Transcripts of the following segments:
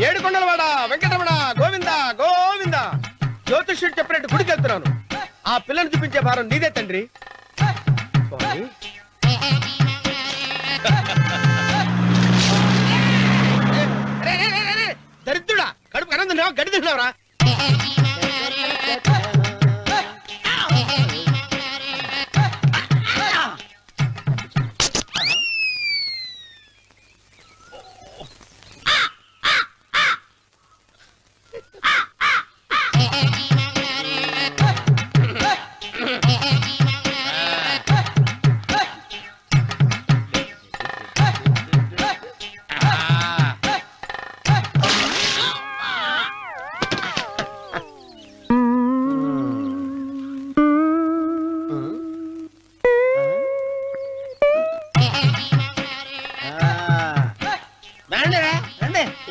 ఏడుకొండలవాడ వెంకటరమణ గోవింద గోవింద. జ్యోతిష్యుడు చెప్పినట్టు గుడికి వెళ్తున్నాను. ఆ పిల్లని చూపించే భారం నీదే తండ్రి. స్వామి దరిద్రుడా, కడుపు అన్నం తిన్నావా గడి తిన్నావరా?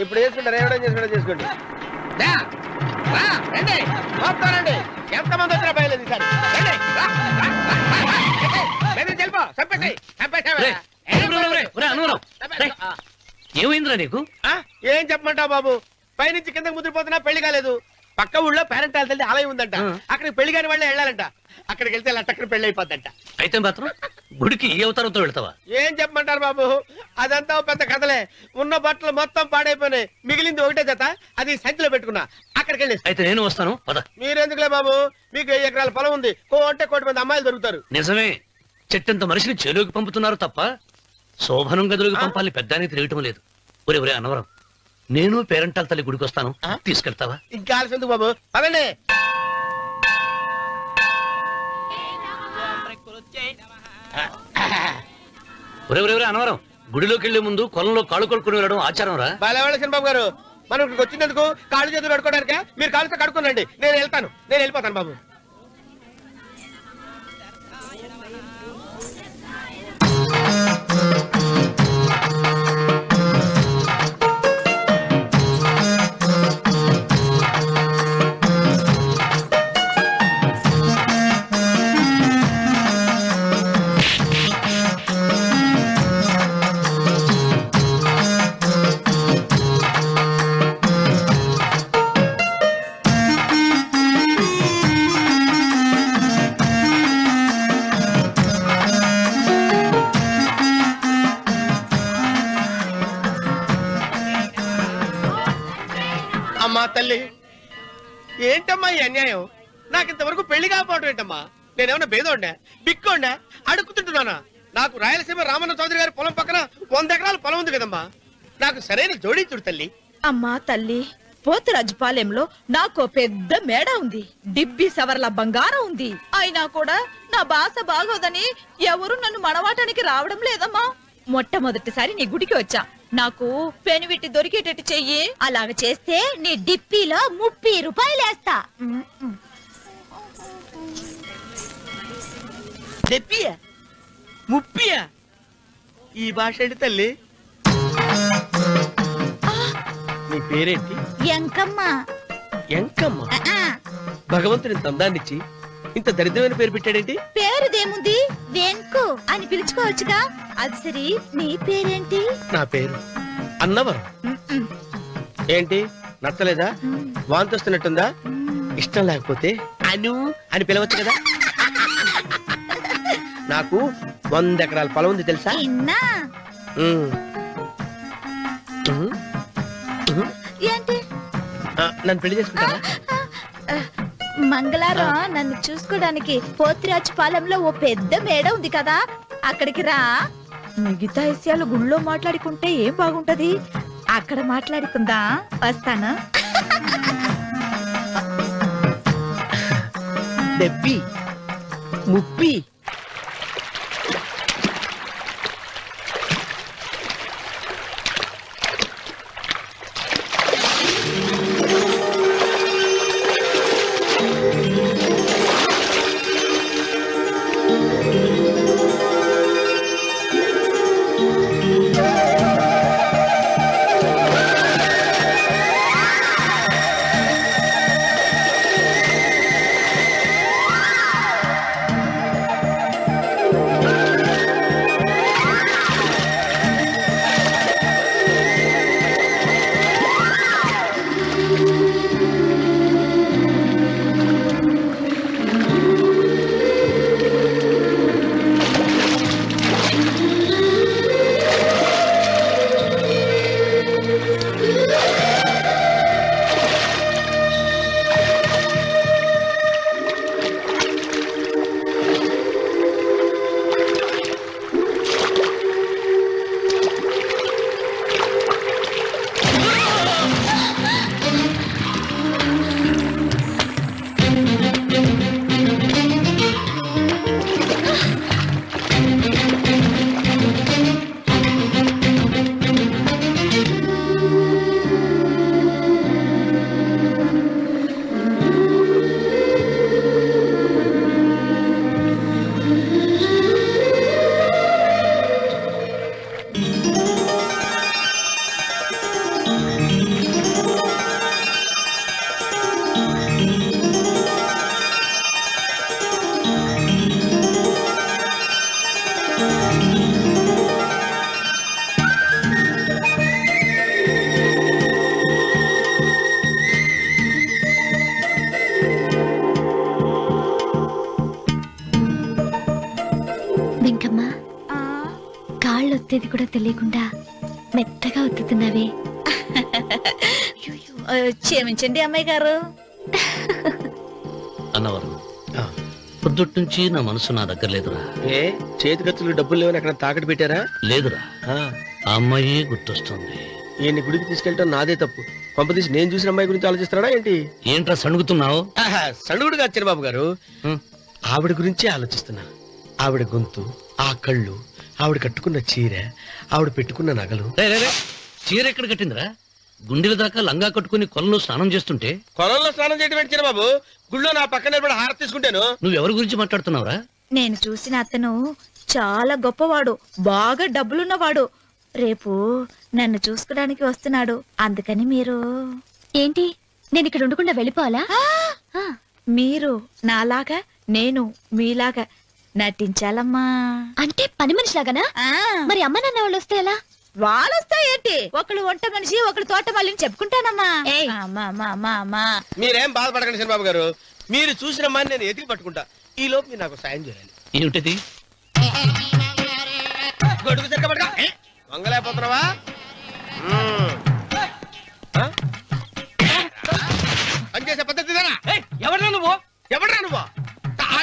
ఇప్పుడు చేసుకుంటారు, ఏడో చేసుకుంటా చేసుకోండి. రండి, ఎంతమంది వచ్చినా బయలుదేరి ఏమైందిరా నీకు? ఏం చెప్పమంటావు బాబు, పైనుంచి కిందకి ముద్రపోతున్నా పెళ్లి కాలేదు. పక్క ఊళ్ళో పేరెంటాల తల్లి ఆలయం ఉందంట, అక్కడికి పెళ్లి కాని వాళ్ళే వెళ్ళాలంట. అక్కడికి వెళ్తే లట్టక్కడ పెళ్లి అయిపోద్దంట. అయితే మాత్రం గుడికి ఏ అవతారంతో వెళ్తావా? ఏం చెప్పమంటారు బాబు, అదంతా పెద్ద కథలే. ఉన్న బట్టలు మొత్తం పాడైపోయినాయి, మిగిలింది ఒకటే జత, అది సంచిలో పెట్టుకున్నా. అక్కడికి వెళ్ళి అయితే నేను వస్తాను పద. మీరెందుకులే బాబు, మీకు 10 ఎకరాల పొలం ఉంది, అంటే 1 కోటి మంది అమ్మాయిలు దొరుకుతారు. నిజమే, చెట్టంత మనిషిని చెరువుకి పంపుతున్నారు తప్ప శోభనం గదులకు పంపాలని పెద్దానికి తెలియటం లేదు. ఒరే ఒరే అనవరం, నేను పేరెంటాల తల్లి గుడికి వస్తాను, తీసుకెళ్తావా? ఇంకా ఆలస్యం ఎందుకు బాబు, పదండి. ఒరే ఒరే ఒరే అనవరం, గుడిలోకి వెళ్లే ముందు కొలంలో కాళ్ళు కొడుకుని వెళ్ళడం ఆచారం రా. బాలేవాళ్ళ బాబు గారు, మనం ఇక్కడికి వచ్చినందుకు కాళ్ళు చేతులు కడుక్కోవడానికే. మీరు కాళ్ళతో కడుక్కోనండి, నేను వెళ్తాను, నేను వెళ్ళిపోతాను బాబు. అమ్మా తల్లి, ఏంటమ్మా ఈ అన్యాయం? నాకింతవరకు పెళ్లి కాకపోవడం ఏంటమ్మా? నేనేమన్నా బేదోండా, బిక్కోండా, అడుగుతుంటున్నానా? నాకు రాయలసీమ రామన్న చౌదరి గారి పొలం పక్కన 100 ఎకరాల పొలం ఉంది కదమ్మా. నాకు సరైన జోడీ చూడు తల్లి. అమ్మా తల్లి, పోతురాజుపాలెంలో నాకు పెద్ద మేడ ఉంది, డిబ్బి సవర్ల బంగారం ఉంది. అయినా కూడా నా భాష బాగోదని ఎవరు నన్ను మనవాటానికి రావడం లేదమ్మా. మొట్టమొదటిసారి నీ గుడికి వచ్చా, నాకు పెనువిట్టి దొరికేటట్టు చెయ్యి. అలాగ చేస్తే నీ డిప్పీలో 30 రూపాయలు వేస్తా. డెప్పియా 30? ఈ భాష ఏంటి తల్లి? నీ పేరేంటి? ఎంకమ్మ. ఎంకమ్మ? భగవంతుని ఇంత అందాన్నిచ్చి ఇంత దరిద్రమైన పేరు పెట్టాడేంటి? పేరుదేముంది, వెంకు అని పిలుచుకోవచ్చుగా. అది సరి, నీ పేరేంటి? నా పేరు అన్నవరం. ఏంటి నచ్చలేదా? వాంతి వస్తున్నట్టుందా? ఇష్టం లేకపోతే అను అని పిలవచ్చు కదా. నాకు 100 ఎకరాల పొలం ఉంది తెలుసా? ఏంటి? నన్ను పెళ్లి చేసుకుంటావా? మంగళారం నన్ను చూసుకోవడానికి పోతిరాజుపాలెంలో ఓ పెద్ద మేడ ఉంది కదా, అక్కడికి రా. మిగతా విషయాలు గుళ్ళో మాట్లాడుకుంటే ఏం బాగుంటది, అక్కడ మాట్లాడుకుందా. వస్తాను. డెబ్బి 30. కాళ్ళు ఒత్తేది కూడా తెలియకుండా మెత్తగా ఒత్తుతున్నావే. క్షమించండి అమ్మాయి గారు. అన్నవరం పొద్దుటి నుంచి నా మనసు నా దగ్గర లేదురా. ఏ చేతి ఖర్చులు డబ్బులు లేవని అక్కడ తాకట్టు పెట్టారా? లేదురా, ఆ అమ్మాయి గుర్తొస్తుంది. ఈయన్ని గుడికి తీసుకెళ్ళటం నాదే తప్పు. పంపదీసి నేను చూసిన అమ్మాయి గురించి ఆలోచిస్తున్నాడా ఏంటి? ఏంట్రా సణుగుతున్నావు? సణుగుడుగా చిరబాబు గారు, ఆవిడ గురించే ఆలోచిస్తున్నా. ఆవిడ గొంతు, ఆ కళ్ళు, ఆవిడ కట్టుకున్న చీర, ఆవిడ పెట్టుకున్న నగలు. చీర ఎక్కడ కట్టిందిరా? గుండెల దాకా లంగా కట్టుకుని కొలంలో స్నానం చేస్తుంటే. కొలంలో స్నానం చేయడం ఏంటి చిరబాబు? గుళ్ళో నా పక్కన నిలబడి హారతి తీసుకుంటాను. నువ్వెవరి గురించి మాట్లాడుతున్నావురా? నేను చూసిన అతను చాలా గొప్పవాడు, బాగా డబ్బులున్నవాడు. రేపు నన్ను చూసుకోడానికి వస్తున్నాడు. అందుకని మీరు ఏంటి, నేను ఇక్కడ ఉండకుండా వెళ్ళిపోవాలా? మీరు నాలాగా, నేను మీలాగా నటించాలమ్మా. అంటే పని మనిషిలాగానా? మరి అమ్మ నాన్న వాళ్ళు వస్తే ఎలా? వాళ్ళొస్తా ఏంటి, ఒకళ్ళు వంట మనిషి, ఒకళ్ళు తోట మళ్ళీ చెప్పుకుంటానమ్మా. మీరేం బాధపడకండి చిరబాబు గారు. మీరు చూసిన అమ్మాయిని నేను ఎతికి పట్టుకుంటా. ఈ లోపు మీరు నాకు సాయం చేయాలి. ఏమిటది? గొడుగు సరిగ్గా వంగలేకపోతున్నావా? పనిచేసే పద్ధతి ఎవరా నువ్వు? ఎవడరా నువ్వు?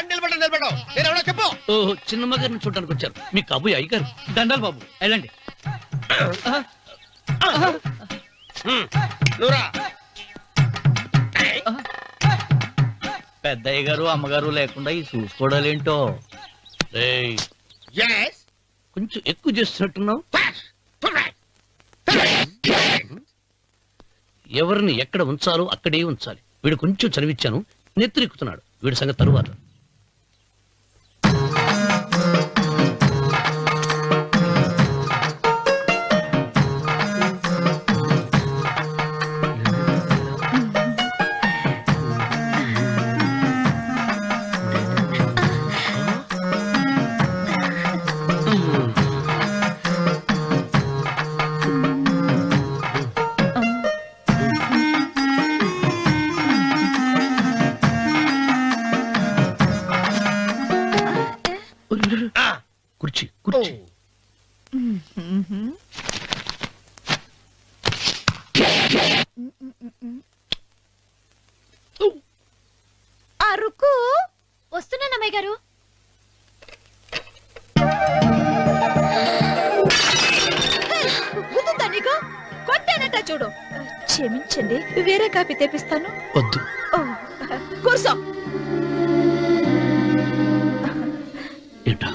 నిలబడ్డావు నేను ఎవడో చెప్పు. ఓ చిన్నమ్మ గారిని చూడడానికి వచ్చారు. మీ కాబోయే అయ్యగారు. దండాలు బాబు, వెళ్ళండి. నువ్వురా. పెద్దయ్య గారు అమ్మగారు లేకుండా ఈ చూసుకోవడాలేంటో. కొంచెం ఎక్కువ చేస్తున్నట్టున్నావు. ఎవరిని ఎక్కడ ఉంచాలో అక్కడే ఉంచాలి. వీడు కొంచెం చదివిచ్చాను, నెత్తిరెక్కుతున్నాడు. వీడి సంగతి తరువాత. కుర్చీ కుర్చీ. అరుకు వస్తున్నాను అమ్మాయి గారు. కొట్టానట చూడు. క్షమించండి, వేరే కాపీ తెప్పిస్తాను. వద్దు. కూర్చో. ఏంటా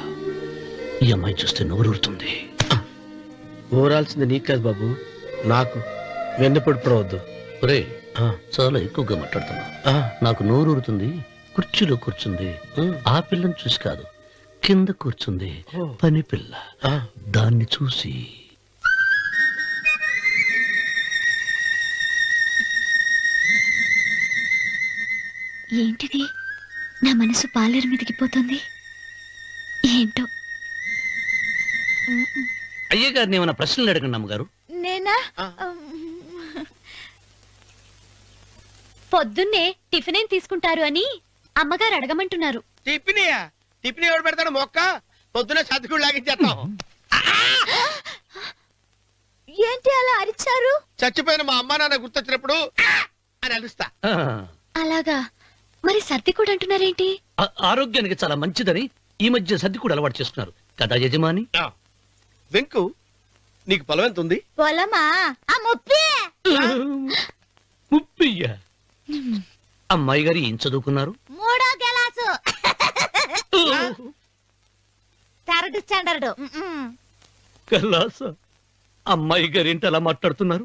ఈ అమ్మాయి చూస్తే నోరూరుతుంది. ఊరాల్సింది నీకు కాదు బాబు, నాకు. వెన్నపడిపోవద్దు. ఒరే, చాలా ఎక్కువగా మాట్లాడుతున్నా. నాకు నోరూరుతుంది. కుర్చీలో కూర్చుంది. ఆ పిల్లని చూసి కాదు, కింద కూర్చుంది పని పిల్ల. దాన్ని చూసి. ఏంటిది, నా మనసు పాలేరు మీదకి పోతుంది ఏంటో. అయ్యగారిని ఏమైనా ప్రశ్నలు అడగండి అమ్మగారు. నేనా? పొద్దున్నే టిఫిన్ ఏం తీసుకుంటారు అని అమ్మగారు అడగమంటున్నారు. టిఫినియా? టిఫిన్ ఎవడు పెడతాడు? మొక్క పొద్దున సతుకుడు లాగించేస్తాం. ఏంటి అలా అరిచారు? చచ్చిపోయిన మా అమ్మా నాన్న గుర్తొచ్చినప్పుడు అని అలుస్తా. అలాగా? మరి సర్ది కూడా అంటున్నారేంటి? ఆరోగ్యానికి చాలా మంచిదని ఈ మధ్య సర్ది కూడా అలవాటు చేస్తున్నారు కదా యజమాని. వెంకు, నీకు పొలం ఎంత ఉంది? పొలమా? ముప్పయ్యా. అమ్మాయి గారు ఏం చదువుకున్నారు? 3వ క్లాసు, 3rd స్టాండర్డ్. కలాస. అమ్మాయి గారు ఏంటి అలా మాట్లాడుతున్నారు?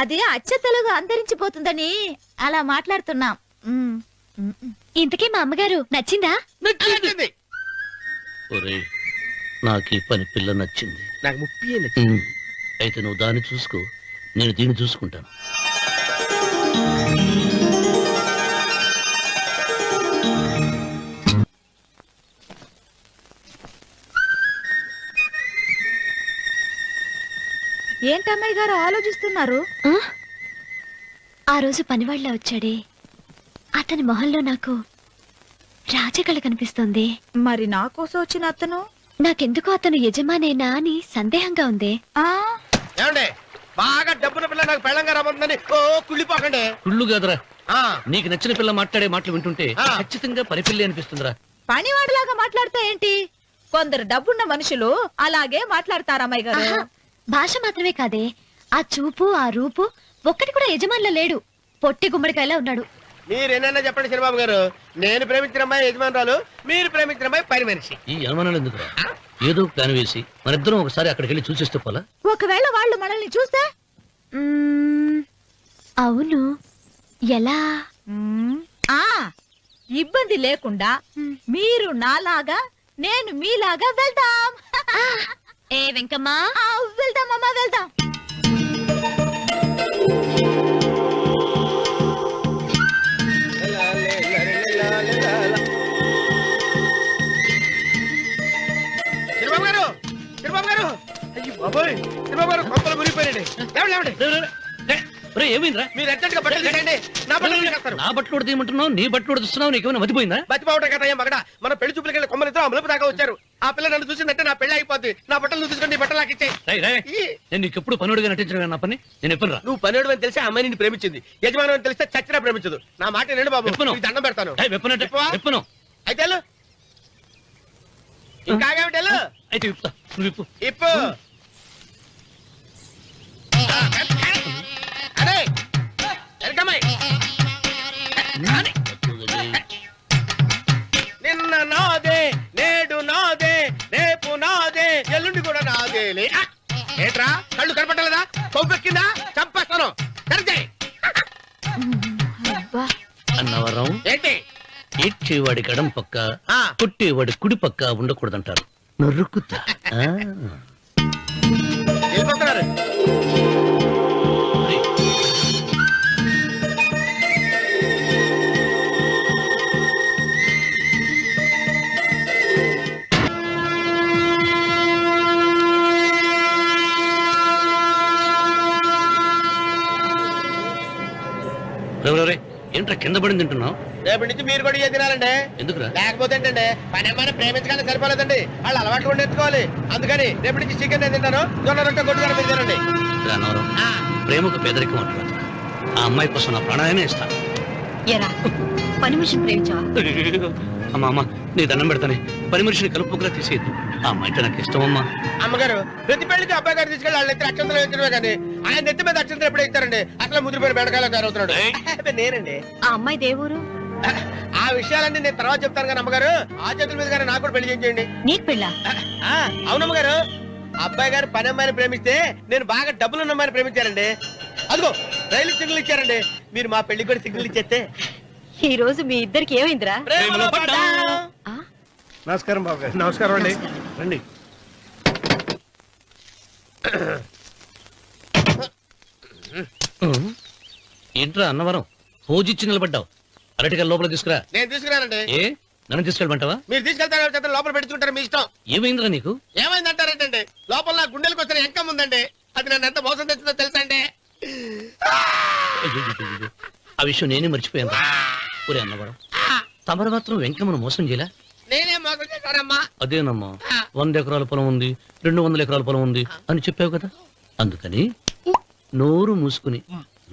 అది అచ్చ తెలుగు అంతరించిపోతుందని అలా మాట్లాడుతున్నాం. ఇంతకీ మా అమ్మగారు నచ్చిందా? నచ్చింది. ఒరే, నాకు ఈ పని పిల్ల నచ్చింది. నాకు 30 నచ్చింది. అయితే నువ్వు దాన్ని చూసుకో, నేను దీన్ని చూసుకుంటాను. ఏంటమ్మాయి గారు ఆలోచిస్తున్నారు? ఆ రోజు పనివాళ్ళ వచ్చాడే, అతని మొహంలో నాకు రాజకళ కనిపిస్తోంది. మరి నా కోసం వచ్చిన అతను? నాకెందుకో అతను యజమానేనా అని సందేహంగా ఉంది. ఏమండి బాగా డబ్బున పిల్ల నాకు పెళ్ళంగా రాబోతుందని ఓ కుళ్ళిపోకండి. కుళ్ళు కాదురా, ఆ, నీకు నచ్చిన పిల్ల మాట్లాడే మాటలు వింటుంటే ఆ. ఖచ్చితంగా పరిపిల్లి అనిపిస్తుందిరా. పనివాడిలాగా మాట్లాడతా ఏంటి? కొందరు డబ్బున్న మనుషులు అలాగే మాట్లాడతారు అమ్మాయి గారు. ఆహా, భాష మాత్రమే కాదే, ఆ చూపు ఆ రూపు ఒక్కటి కూడా యజమానిలో లేడు. పొట్టి గుమ్మడికాయలా ఉన్నాడు. మీరేనన్నా చెప్పండి చంద్రబాబు గారు, నేను ప్రేమించిన అమ్మాయి యజమానురాలు, మీరు ప్రేమించిన అమ్మాయి పని మనిషి. ఈ అనుమానాలు ఎందుకురా? ఏదో ప్లాన్ వేసి మనిద్దరం ఒకసారి అక్కడికి వెళ్ళి చూసేస్తే పోలా? ఒకవేళ వాళ్ళు మనల్ని చూస్తే? అవును, ఎలా? ఆ ఇబ్బంది లేకుండా మీరు నాలాగా నేను మీలాగా వెళ్దాం. ఏ వెంకమ్మా, వెళ్దాం అమ్మా, వెళ్దాం. చంద్రబాబు గారు, చంద్రబాబు గారు, అయ్యో బాబోయ్, చంద్రబాబు గారు కొంపలు మునిగిపోయారండి. లేవండి. ఏమైందిరా? మీరు అర్జెంట్ గా బట్టలు తీసేయండి, నా బట్టలు తీసేస్తారు. నా బట్టలు కూడా తీయమంటున్నావు, నీ బట్టలు కూడా తీస్తున్నావు, నీకేమైనా మతిపోయిందా? బతిపావటం కదా ఏం మగడ, మన పెళ్లి చూపులకి వెళ్ళి కొమ్మలతో అమలుపు దాకా వచ్చారు. ఆ పిల్ల నన్ను చూసిందంటే నా పెళ్లి అయిపోద్ది. నా బట్టలు తీసుకొని బట్టలు నాకు ఇచ్చేయి. రేయ్, రేయ్, నేను నీకు ఎప్పుడు పనుడిగా నటించడం నా పని. నేను ఎప్పుడు రా? నువ్వు పనివాడు అని తెలిసి ఆ అమ్మాయి నిన్ను ప్రేమించింది, యజమాని అని తెలిస్తే చచ్చినా ప్రేమించదు. నా మాట వినండి బాబు, విప్పను. నీకు దండం పెడతాను. వెప్పనంటే విప్పవా? వెప్పను. అయితే వెళ్ళు. ఇంకా ఆగేమిటి వెళ్ళు. అయితే విప్పుతా, నువ్వు విప్పు. ఇప్పు. అరే ఎరకమ్మాయి, నిన్న నాదే, నేడు నాదే, రేపు నాదే, ఎల్లుండి కూడా నాదేలే. ఏంట్రా కళ్ళు కనపట్టలేదా? కొవ్వెక్కిందా? చంపేస్తాను. కరెక్టే. అన్నవరం ఏంటి? ఏడ్చేవాడి గడం పక్క, ఆ. కొట్టేవాడి కుడి పక్క ఉండకూడదంటారు. నరుక్కుతా. వెళ్ళిపోతున్నారు. ఏంట్రా కింద పడింది తింటున్నావు? రేపటి నుంచి మీరు కూడా ఇదే తినాలండి. ఎందుకురా? లేకపోతే ఏంటండి, పని అమ్మాయిని ప్రేమించగానే సరిపోలేదండి, వాళ్ళు అలవాటు కూడా నేర్చుకోవాలి. అందుకని రేపటి నుంచి చికెన్ నేను తింటాను, జొన్న రొట్టె కొట్టుకొని మీరు తినండి. రా అన్నవరం, ప్రేమకు పేదరికం అంటారు. ఆ అమ్మాయి కోసం నా ప్రాణాయనే ఇస్తాను. ఎరా పని మనిషిని ప్రేమించావా? అమ్మా అమ్మ, నీ దండం పెడతానే, పని మనిషిని కలుపుకులా తీసేయద్దు. ఆ అమ్మాయి అంటే నాకు ఇష్టం అమ్మా. అమ్మగారు ప్రతి పెళ్లికి అబ్బాయి గారు తీసుకెళ్ళి వాళ్ళ ఎత్తి అక్షంతలు వేయించడమే కానీ ఆయన నెత్తి మీద అక్షంతలు ఎప్పుడు ఇస్తారండి? అట్లా ముదిరిపోయిన బెడకాయలు తయారవుతున్నాడు. అబ్బే, నేనండి. ఆ అమ్మాయి దేవురు. ఆ విషయాలన్నీ నేను తర్వాత చెప్తాను కానీ అమ్మగారు, ఆ చేతుల మీద గారు నాకు కూడా పెళ్లి చేయండి. నీకు పెళ్ళా? అవునమ్మగారు, అబ్బాయి గారు పని అమ్మాయిని ప్రేమిస్తే నేను బాగా డబ్బులున్న అమ్మాయిని ప్రేమించారండి. అదిగో రైలు సిగ్నల్ ఇచ్చారండి. మీరు మా పెళ్లికి కూడా సిగ్నల్ ఇచ్చేస్తే. ఈ రోజు మీ ఇద్దరికి ఏమైందిరా? ప్రేమలో పడ్డాం. నమస్కారం బాబు గారు. నమస్కారం అండి. రండి. ఏంట్రా అన్నవరం, పోజిచ్చి నిలబడ్డావు? అరటిగా లోపల తీసుకురా. నేను తీసుకున్నానండి. ఏ నన్ను తీసుకెళ్ళమంటావా? మీరు తీసుకెళ్తారు లోపల పెట్టుకుంటారు, మీ ఇష్టం. ఏమైందిరా నీకు? ఏమైందంటారేంటండి? లోపల నా గుండెలకు వచ్చిన ఎంకం ఉందండి, అది నన్ను ఎంత మోసం తెచ్చిందో తెలుసా అండి? అయ్యయ్యయ్యయ్యో, ఆ విషయం నేనే మర్చిపోయాను. ఒరే అన్నవరం, తమరు మాత్రం వెంకమ్మను మోసం చేయలే? నేనే మోసం చేశానమ్మా. అదేనమ్మా, 100 ఎకరాల పొలం ఉంది, 200 ఎకరాల పొలం ఉంది అని చెప్పావు కదా. అందుకని నోరు మూసుకుని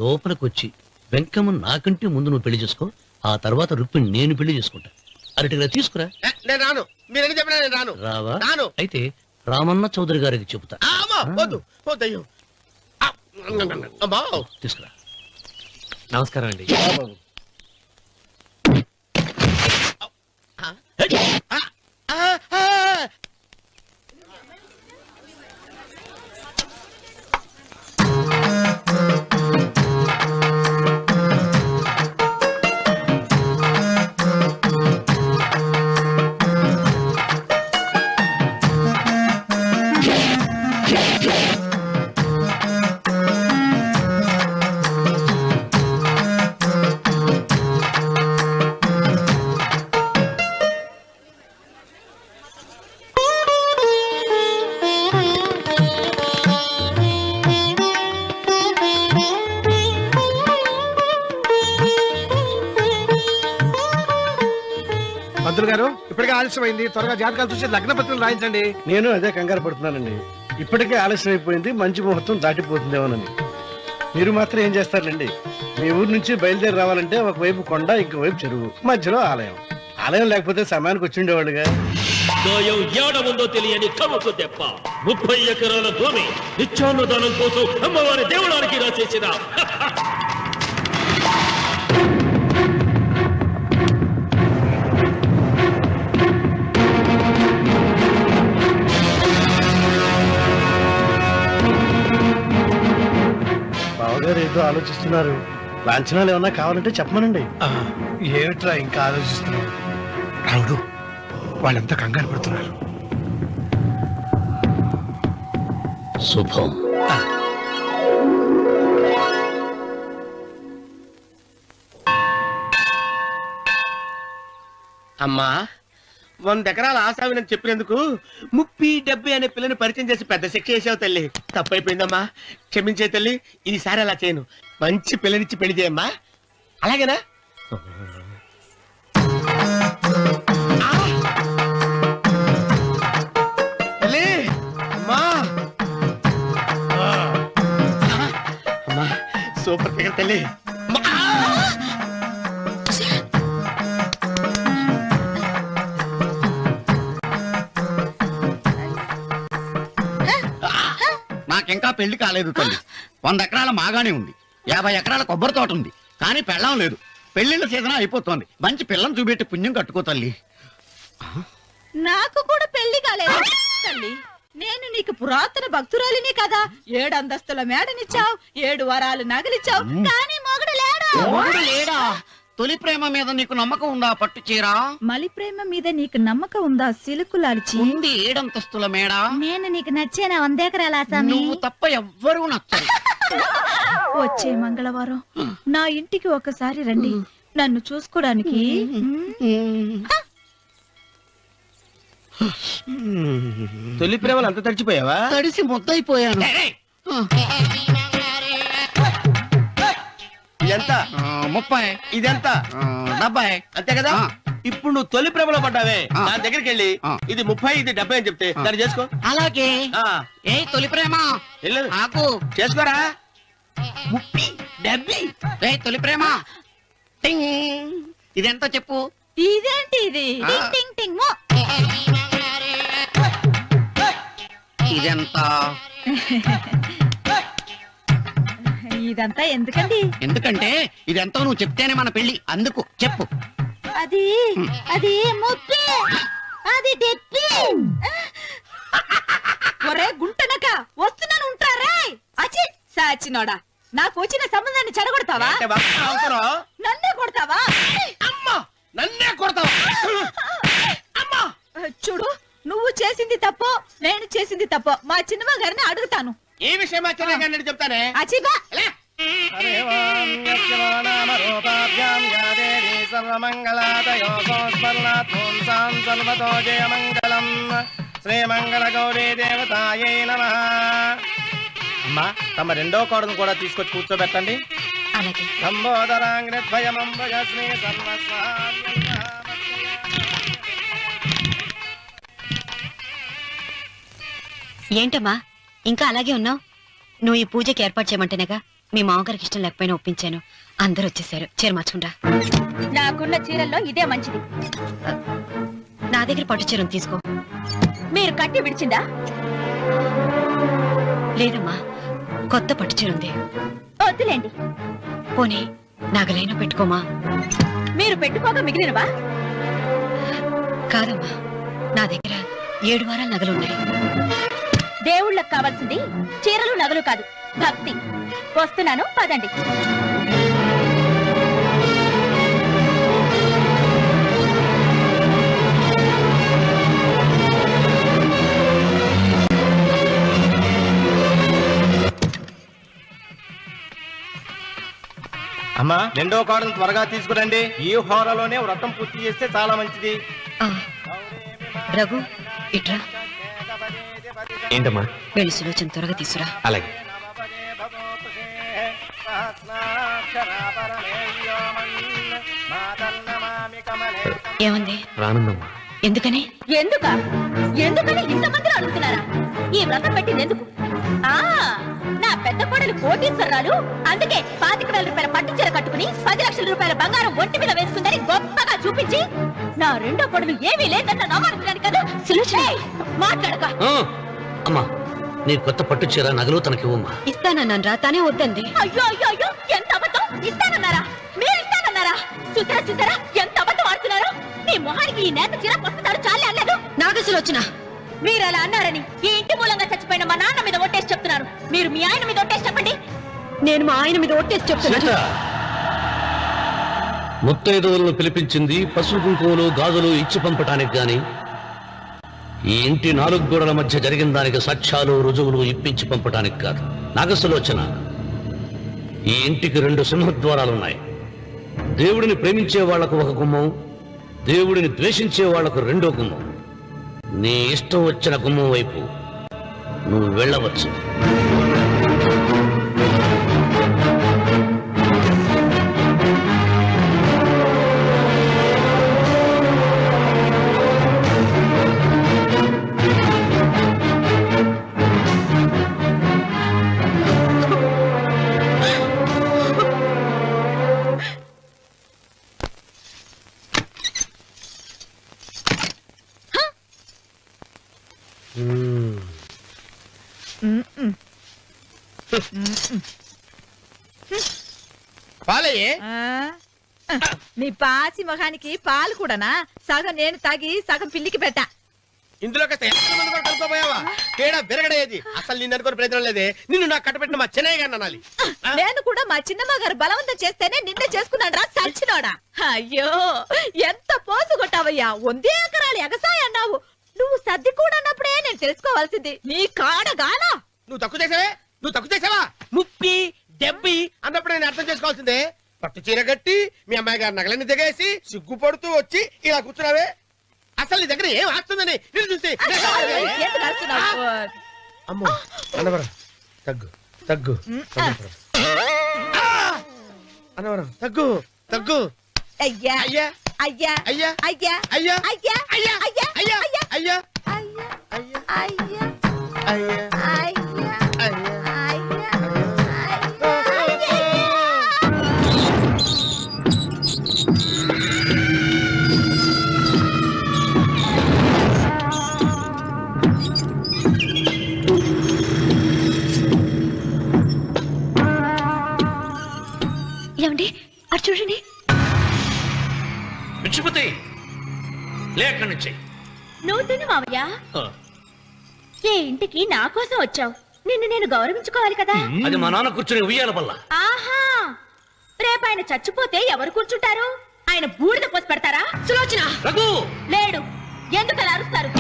లోపలికి వచ్చి వెంకమ్మను నాకంటే ముందు నువ్వు పెళ్లి చేసుకో. ఆ తర్వాత రుక్మిణి నేను పెళ్లి చేసుకుంటా. అరటిగా తీసుకురా. నేను రాను, మీరని చెప్పినా నేను రాను. రావా? రాను. అయితే రామన్న చౌదరి గారికి చెబుతా. అమ్మా, వద్దు వద్దు, అయ్యో. అమ్మా, తీసుకురా. నమస్కారం అండి. గారు ఇప్పటికే ఆలస్యమైంది, త్వరగా జాతకాలు చూసి లగ్న పత్రికలు రాయించండి. నేను అదే కంగారు పడుతున్నానండి. ఇప్పటికే ఆలస్యం అయిపోయింది, మంచి ముహూర్తం దాటిపోతుందేమోనని. మీరు మాత్రం ఏం చేస్తారండి? మీ ఊరు నుంచి బయలుదేరి రావాలంటే ఒకవైపు కొండ, ఇంకోవైపు చెరువు, మధ్యలో ఆలయం. ఆలయం లేకపోతే సమయానికి వచ్చి ఉండేవాళ్ళుగా. ఏడముందో తెలియని కముకు తెప్ప 30 ఎకరాల భూమి నిత్యాన్నదానం కోసం అమ్మవారి దేవుడానికి రాసేసిన బావగారు ఏదో ఆలోచిస్తున్నారు. లాంఛనాలు ఏమన్నా కావాలంటే చెప్పమనండి. ఏమిట్రా ఇంకా ఆలోచిస్తున్నావు రావుడు? వాళ్ళంతా కంగారు పడుతున్నారు. శుభం. అమ్మా 100 ఎకరాల ఆశావినని చెప్పినందుకు 30-70 అనే పిల్లని పరిచయం చేసి పెద్ద శిక్ష చేసావు తల్లి. తప్పైపోయిందమ్మా, క్షమించే తల్లి. ఈసారి అలా చేయను. మంచి పిల్లనిచ్చి పెళ్లి చేయమ్మా. అలాగేనా? తల్లి, అమ్మా, అమ్మా, సూపర్ ఫిగర్ తల్లి. నాకింకా పెళ్లి కాలేదు తల్లి. 100 ఎకరాల మాగానే ఉంది, 50 ఎకరాల కొబ్బరి తోట ఉంది, కానీ పెళ్ళం లేదు. పెళ్లిళ్ళ సీజన్ అయిపోతుంది. మంచి పిల్లని చూపెట్టి పుణ్యం కట్టుకో తల్లి. నాకు కూడా పెళ్లి కాలేదు తల్లి. నేను నీకు పురాతన భక్తురాలిని కదా. 7 అంతస్తుల మేడనిచ్చావు, 7 వరాలు నగలిచ్చావు, కానీ మొగుడు లేడు. మొగుడు లేడా? తొలి ప్రేమ మీద నీకు నమ్మకం ఉందా? పట్టు చీరా. మలి ప్రేమ మీద నీకు నమ్మకం ఉందా? సిలుకులాల్చి ఉంది 7 అంతస్తుల మేడ. నేను నీకు నచ్చేనా 100 ఎకరాల ఆసామి? నువ్వు తప్ప ఎవ్వరూ నచ్చరు. వచ్చే మంగళవారం నా ఇంటికి ఒకసారి రండి, నన్ను చూసుకోడానికి. తొలి ప్రేమలు అంత తడిచిపోయావా? తడిసి ముద్దయిపోయాను. ఎంత? 30. ఇదెంత? 70. అంతే కదా. ఇప్పుడు నువ్వు తొలి ప్రేమలో పడ్డావే, నా దగ్గరికి వెళ్ళి ఇది 30 ఇది 70 అని చెప్తే దాన్ని చేసుకో. అలాగే. ఏ తొలి ప్రేమ నాకు చేసుకోరా. 30 70. ఏ తొలి ప్రేమ టింగ్. ఇదెంత చెప్పు? ఇదేంటి ఇది? టింగ్ టింగ్ టింగ్ మో. ఇదెంత? ఇదంతా ఎందుకండి? ఎందుకంటే ఇదెంతో నువ్వు చెప్తేనే మన పెళ్లి. అందుకు చెప్పు. అది అది ముప్పి, అది డెప్పి. ఒరే గుంటనక, వస్తున్నాను ఉంటారే. అచి సాచినోడా, నాకు వచ్చిన సంబంధాన్ని చెడగొడతావా? అంటే బాగా అవసరం. నన్నే కొడతావా? అమ్మా, నన్నే కొడతావా? అమ్మా, చూడు, నువ్వు చేసింది తప్పో నేను చేసింది తప్పో మా చిన్నమ్మ గారిని అడుగుతాను. ఈ విషయం అచ్చనే చెప్తానే. అచిబా శ్రీమంగళ గౌరీ దేవతాయై నమః. అమ్మా, తమ రెండో కోడను కూడా తీసుకొచ్చి కూర్చోబెట్టండి. అలాగే. సంబోధరాంగ్రద్వయమంబయస్మి ఏంటమ్మా ఇంకా అలాగే ఉన్నావు? నువ్వు ఈ పూజకి ఏర్పాటు చేయమంటేనేగా మీ మామగారికి ఇష్టం లేకపోయినా ఒప్పించాను. అందరూ వచ్చేసారు. చీర మార్చుకుంటా. నాకున్న చీరల్లో ఇదే మంచిది. నా దగ్గర పట్టు చీరను తీసుకో. మీరు కట్టి విడిచిందా? లేదమ్మా, కొత్త పట్టు చీర ఉంది. వద్దులేండి. పోనీ నాగలైనా పెట్టుకోమా. మీరు పెట్టుకోక మిగిలినవా? కాదమ్మా, నా దగ్గర 7 వారాల నగలున్నాయి. దేవుళ్ళకు కావాల్సింది చీరలు నగలు కాదు, భక్తి. వస్తున్నాను, పదండి. అమ్మా, రెండో కోడను త్వరగా తీసుకురండి. ఈ హోరలోనే వ్రతం పూర్తి చేస్తే చాలా మంచిది. రఘు, ఇట్రా. ఏంటమ్మా? వెళ్ళి సులోచన త్వరగా తీసురా. అలాగే. ఏమంది? రానుందమ్మా. ఎందుకని? ఎందుకని ఇంతమంది అడుగుతున్నారా? ఈ వ్రతం పెట్టింది ఎందుకు? నా పెద్ద కోడలు కోటీశ్వరరాలు, అందుకే 25,000 రూపాయల పట్టు చీర కట్టుకుని 10 లక్షల రూపాయల బంగారం ఒంటి మీద వేసుకుందని గొప్పగా చూపించి నా రెండో కోడలు ఏమీ లేదన్న నమ్మకానికి కదా. మాట్లాడక. అమ్మా, నీ కొత్త పట్టు చీర నగలు తనకి ఇవ్వమ్మా. ఇస్తానన్నాను రా, తానే వద్దంది. అయ్యో అయ్యో అయ్యో, ఎంత అబద్ధం! ఇస్తానన్నారా? మీరు ఇస్తానన్నారా? చూసారా చూసారా ఎంత అబద్ధం ఆడుతున్నారు? నీ మొహానికి ఈ నేత చీర పొస్తాడు చాలే అనలేదు. నాగసులోచన, మీరు అలా అన్నారని ఈ ఇంటి మూలంగా చచ్చిపోయిన మా నాన్న మీద ఒట్టేసి చెప్తున్నారు. మీరు మీ ఆయన మీద ఒట్టేసి చెప్పండి. నేను మా ఆయన మీద ఒట్టేసి చెప్తున్నాను. సీత, ముత్తైదువులను పిలిపించింది పసుపు కుంకుమలు గాజులు ఇచ్చి పంపటానికి గాని ఈ ఇంటి 4 గోడల మధ్య జరిగిన దానికి సాక్ష్యాలు రుజువులు ఇప్పించి పంపటానికి కాదు. నాగసులోచన, ఈ ఇంటికి 2 సింహద్వారాలున్నాయి. దేవుడిని ప్రేమించే వాళ్లకు ఒక గుమ్మం, దేవుడిని ద్వేషించే వాళ్లకు 2వ గుమ్మం. నీ ఇష్టం వచ్చిన గుమ్మం వైపు నువ్వు వెళ్ళవచ్చు. పాలయ్యే. మీ పాసి మొహానికి పాలు కూడానా? సగం నేను తాగి సగం పిల్లికి పెట్టా. ఇందులో కలుపుకోపోయావా? తేడా బెరగడేది. అసలు నిన్ను అనుకుని ప్రయత్నం లేదే. నిన్ను నాకు కట్టబెట్టిన మా చెన్నయ్య గారిని అనాలి. నేను కూడా మా చిన్నమ్మ గారు బలవంతం చేస్తేనే నిన్నే చేసుకున్నాను రా చచ్చినోడా. అయ్యో, ఎంత పోసు కొట్టావయ్యా! 100 ఎకరాలు ఎగసాయ అన్నావు. నువ్వు సర్ది కూడా అన్నప్పుడే నేను తెలుసుకోవాల్సింది. నీ కాడగానా? నువ్వు తక్కువ చేసావా? ముప్పి దెబ్బి అన్నప్పుడు నేను అర్థం చేసుకోవాల్సిందే. పట్టు చీర కట్టి మీ అమ్మాయి గారు నగలన్నీ దిగేసి సిగ్గుపడుతూ వచ్చి ఇలా కూర్చున్నావే. అసలు నీ దగ్గర ఏం ఆస్తుంది నేను చూసి. అమ్మో అన్నవరం తగ్గు తగ్గు అన్నవరం తగ్గు తగ్గు. అయ్యా అయ్యా అయ్యా అయ్యా అయ్యా అయ్యా అయ్యా అయ్యా అయ్యా అయ్యా అయ్యా అయ్యా అయ్యా అయ్యా అయ్యా అయ్యా ఏమండి అటు చూడండి. పిచ్చిపోతే లేక నుంచి నువ్వు తిను మావయ్య. ఏ ఇంటికి నా కోసం వచ్చావు? నిన్ను నేను గౌరవించుకోవాలి కదా. అది మా నాన్న కూర్చుని ఉయ్యాల వల్ల. ఆహా, రేపు ఆయన చచ్చిపోతే ఎవరు కూర్చుంటారు? ఆయన బూడిద పోసి పెడతారా? సులోచన రఘు లేడు. ఎందుకు అలా అరుస్తారు?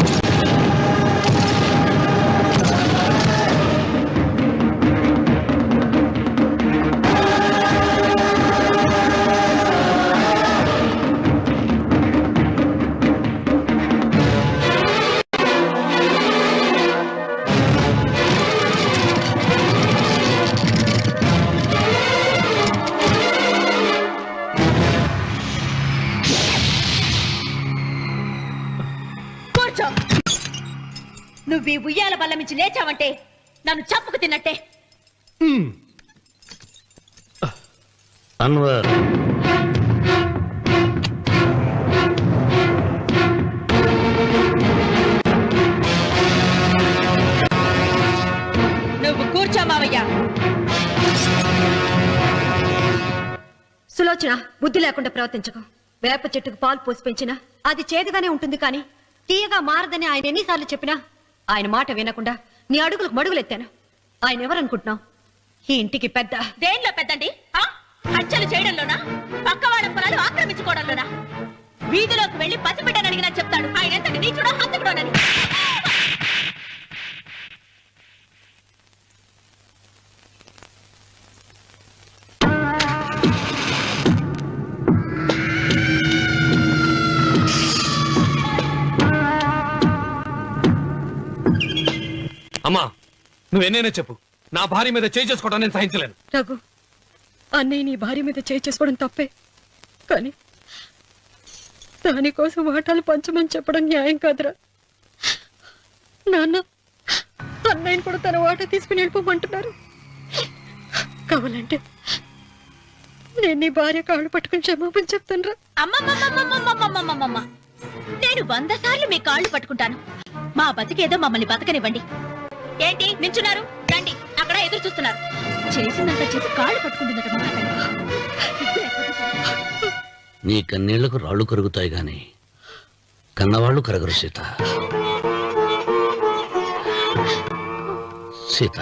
నువ్వు ఈ ఉయ్యాల బల్ల మించి లేచావంటే నన్ను చప్పుకు తిన్నట్టే. అన్వర్, నువ్వు కూర్చో మావయ్య. సులోచన, బుద్ధి లేకుండా ప్రవర్తించకు. వేప చెట్టుకు పాలు పోసి పెంచినా అది చేదుగానే ఉంటుంది, కానీ తీయగా మారదని ఆయన ఎన్నిసార్లు చెప్పినా ఆయన మాట వినకుండా నీ అడుగులకు మడుగులెత్తాను. ఆయన ఎవరనుకుంటున్నావు? ఈ ఇంటికి పెద్ద. దేనిలో పెద్దండి? హత్యలు చేయడంలోనా? పక్క వాళ్ళ పొలాలు ఆక్రమించుకోవడంలోనా? వీధిలోకి వెళ్లి పసిబిడ్డని అడిగినా చెప్తాడు ఆయన ఎంతటి నీచుడో హంతకుడోనని. అమ్మా, నువ్వెన్నైనా చెప్పు, నా భార్య మీద చేయి చేసుకోవడం నేను సహించలేను. రఘు, అన్నయ్య నీ భార్య మీద చేయి చేసుకోవడం తప్పే, కానీ దానికోసం వాటాలు పంచమని చెప్పడం న్యాయం కాదురా. నాన్న అన్నయ్యని కూడా తన వాటా తీసుకుని వెళ్ళిపోమంటున్నారు. కావాలంటే నేను నీ భార్య కాళ్ళు పట్టుకుని క్షమాపణ చెప్తాను. అమ్మమ్మమ్మమ్మమ్మమ్మమ్మమ్మమ్మ, నేను 100 సార్లు మీ కాళ్ళు పట్టుకుంటాను. మా బతికేదో మమ్మల్ని బతకనివ్వండి. ఏంటి నించున్నారు? రండి, అక్కడ ఎదురు చూస్తున్నారు. చేసిందంతా చేసి కాళ్ళు పట్టుకుంటుందట మా తల్లి. నీ కన్నీళ్లకు రాళ్లు కరుగుతాయి గాని కన్నవాళ్లు కరగరు సీత. సీత,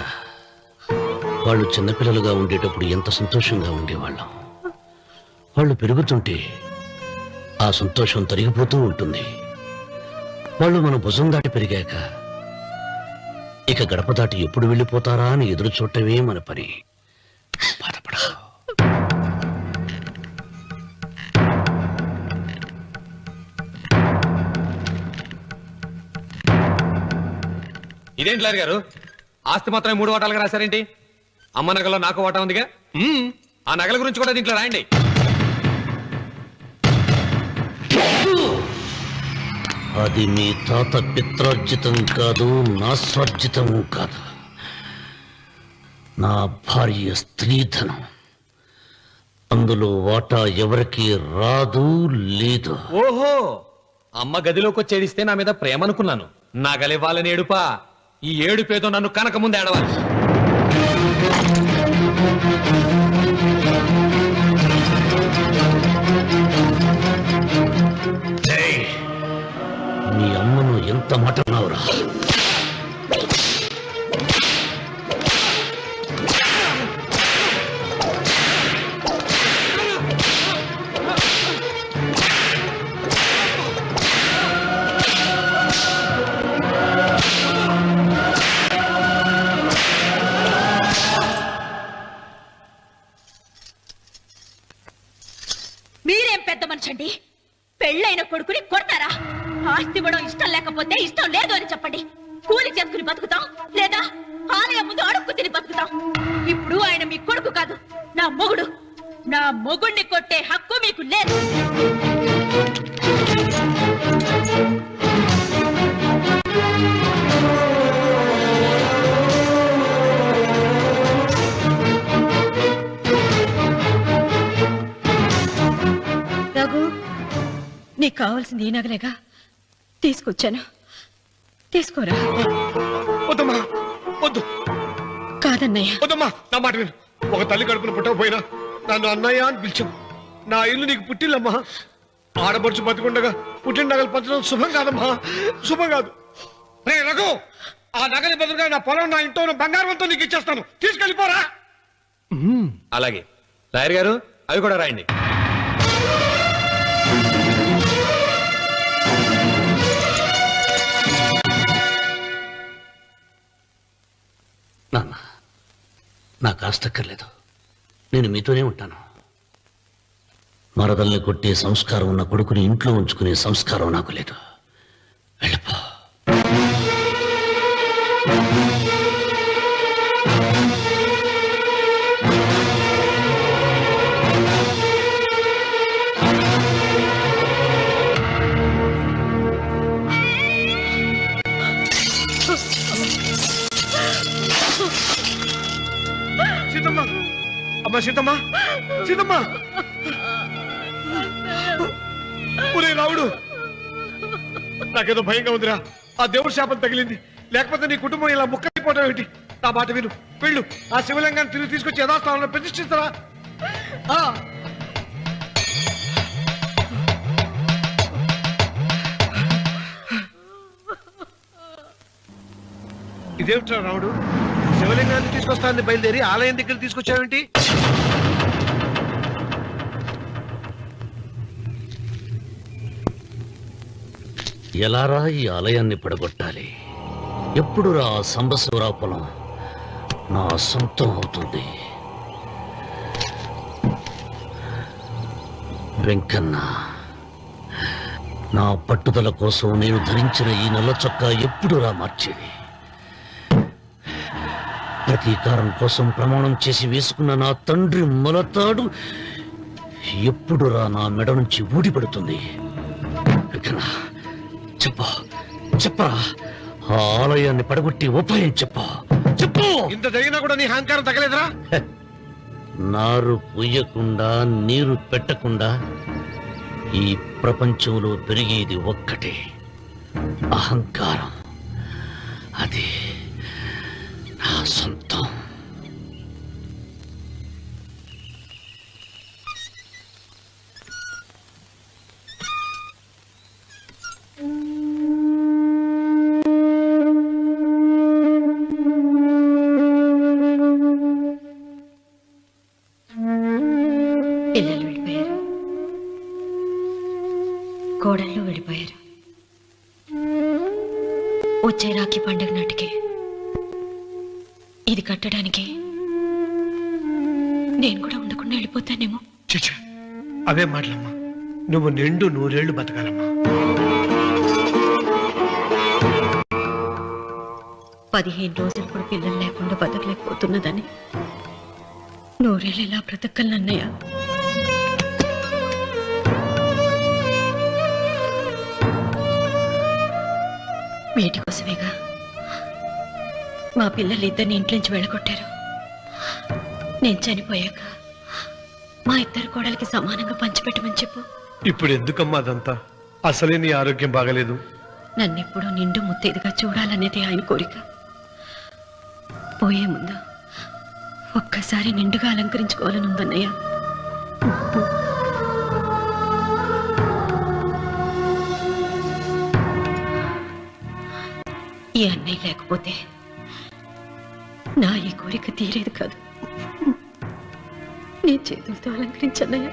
వాళ్ళు చిన్నపిల్లలుగా ఉండేటప్పుడు ఎంత సంతోషంగా ఉండేవాళ్ళం. వాళ్ళు పెరుగుతుంటే ఆ సంతోషం తరిగిపోతూ ఉంటుంది. వాళ్ళు మన భుజం దాటి పెరిగాక ఇక గడప దాటి ఎప్పుడు వెళ్ళిపోతారా అని ఎదురు చూడటమే మన పని. బాధపడకు. ఇదేంటి లారీ గారు, ఆస్తి మాత్రమే 3 వాటాలుగా రాశారేంటి? అమ్మ నగలో నాకు వాటా ఉందిగా. ఆ నగల గురించి కూడా దీంట్లో రాయండి. అది మీ తాత పిత్రార్జితం కాదు, నా స్వార్జితం కాదు. నా భార్య స్త్రీధనం. అందులో వాటా ఎవరికి రాదు లేదు. ఓహో, అమ్మ గదిలోకి వచ్చి ఏడిస్తే నా మీద ప్రేమ అనుకున్నాను. నగలివ్వాలని ఏడుపా. ఈ ఏడుపేదో నన్ను కనక ముందు ఏడవాలి. మీ అమ్మను ఎంత మాట అన్నావురా? మీరేం పెద్ద మనిషి అండి? పెళ్ళైన కొడుకుని కొడతారా? ఆస్తి ఇవ్వడం ఇష్టం లేకపోతే ఇష్టం లేదు అని చెప్పండి. కూలి చేసుకుని బతుకుతాం, లేదా ఆలయం ముందు అడుక్కు తిని బతుకుతాం. ఇప్పుడు ఆయన మీ కొడుకు కాదు, నా మొగుడు. నా మొగుడిని కొట్టే హక్కు మీకు లేదు. రఘు, నీకు కావాల్సింది ఈ నగలేగా, తీసుకొచ్చాను. తీసుకోరా. వద్దమ్మా, వద్దు. కాదన్నయ్య. వద్దమ్మా, నా మాట విను. ఒక తల్లి కడుపున పుట్టకపోయినా నన్ను అన్నయ్య అని పిలిచావు. నా ఇల్లు నీకు పుట్టిల్లమ్మా. ఆడపడుచు బతికుండగా పుట్టిన నగలు పంచడం శుభం కాదమ్మా, శుభం కాదు. రే రఘు, ఆ నగలి బదులుగా నా పొలం, నా ఇంట్లో బంగారంతో నీకు ఇచ్చేస్తాను. తీసుకెళ్ళిపోరా. అలాగే లాయర్ గారు, అవి కూడా రాయండి. నాన్న, నాకు ఆస్తక్కర్లేదు. నేను మీతోనే ఉంటాను. మరదల్ని కొట్టే సంస్కారం ఉన్న కొడుకుని ఇంట్లో ఉంచుకునే సంస్కారం నాకు లేదు. వెళ్ళిపో. సీతమ్మ, అమ్మా సీతమ్మ, సీతమ్మ. ఒరే రావుడు, నాకేదో భయంగా ఉందిరా. ఆ దేవుడి శాపం తగిలింది. లేకపోతే నీ కుటుంబం ఇలా ముక్కైపోవడం ఏంటి? నా మాట విను, వెళ్ళు. ఆ శివలింగాన్ని తిరిగి తీసుకొచ్చి యథాస్థానంలో ప్రతిష్ఠిస్తారా? ఇదేమిట్రా రావుడు, శివలింగాన్ని తీసుకొస్తానని బయలుదేరి ఆలయం దగ్గర తీసుకొచ్చావేంటి? ఎలారా ఈ ఆలయాన్ని పడగొట్టాలి? ఎప్పుడు రా సంబశివరావు పొలం నా సొంతం అవుతుంది? వెంకన్న, నా పట్టుదల కోసం నేను ధరించిన ఈ నల్ల చొక్కా ఎప్పుడు రా మార్చేది? ప్రతీకారం కోసం ప్రమాణం చేసి వేసుకున్న నా తండ్రి మొలతాడు ఎప్పుడు రా నా మెడ నుంచి ఊడిపడుతుంది? దొరికినా చెప్పు చెప్పరా, ఆ ఆలయాన్ని పడగొట్టి ఉపాయం చెప్పు చెప్పు. ఇంత జరిగినా కూడా నీ అహంకారం తగ్గలేదురా? నారు పొయ్యకుండా నీరు పెట్టకుండా ఈ ప్రపంచంలో పెరిగేది ఒక్కటే, అహంకారం. అది నా సొంతం. పిల్లలు వెళ్ళిపోయారు, కోడళ్ళు వెళ్ళిపోయారు. వచ్చే రాఖీ పండుగ నాటికి ఇది కట్టడానికి నేను కూడా ఉండకుండా వెళ్ళిపోతానేమో. చిచ్చా, అవే మాటలమ్మా. నువ్వు నిండు 100 ఏళ్ళు బతకాలమ్మా. 15 రోజులు కూడా పిల్లలు లేకుండా బతకలేకపోతున్నదని 100 ఏళ్ళు ఎలా బ్రతకలన్నయ్య? వీటి కోసమేగా మా పిల్లలిద్దరిని ఇంట్లోంచి వెళ్ళగొట్టారు. నేను చనిపోయాక మా ఇద్దరు కోడలికి సమానంగా పంచిపెట్టమని చెప్పు. ఇప్పుడు ఎందుకమ్మా అదంతా? అసలే నీ ఆరోగ్యం బాగలేదు. నన్నెప్పుడు నిండు ముత్తైదుగా చూడాలనేది ఆయన కోరిక. పోయే ముందు ఒక్కసారి నిండుగా అలంకరించుకోవాలని ఉందన్నయ్య. ఈ అన్నయ్య లేకపోతే నా ఈ కోరిక తీరేది కాదు. నీ చేతులతో అలంకరించన్నయ్య.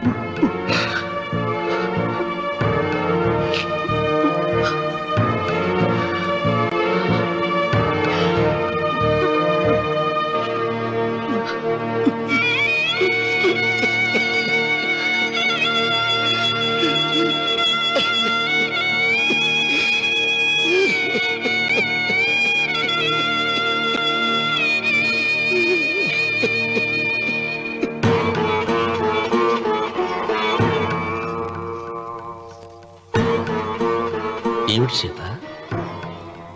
ఏమిటి సీత?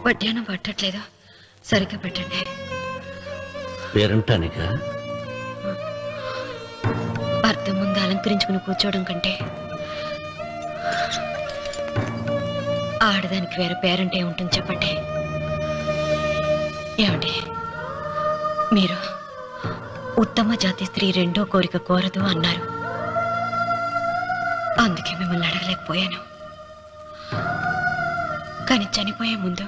వడ్డానం పట్టట్లేదు, సరిగ్గా పెట్టండి. పేరంటానిక అర్థం ముందు అలంకరించుకుని కూర్చోవడం కంటే ఆడదానికి వేరే పేరంటే ఉంటుంది చెప్పండి. ఏమండి, మీరు ఉత్తమ జాతి స్త్రీ రెండో కోరిక కోరదు అన్నారు. అందుకే మిమ్మల్ని అడగలేకపోయాను. కానీ చనిపోయే ముందు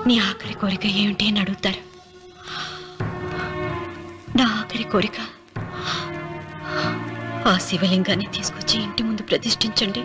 నీ ఆఖరి కోరిక ఏమిటి అని అడుగుతారు. నా ఆఖరి కోరిక ఆ శివలింగాన్ని తీసుకొచ్చి ఇంటి ముందు ప్రతిష్ఠించండి.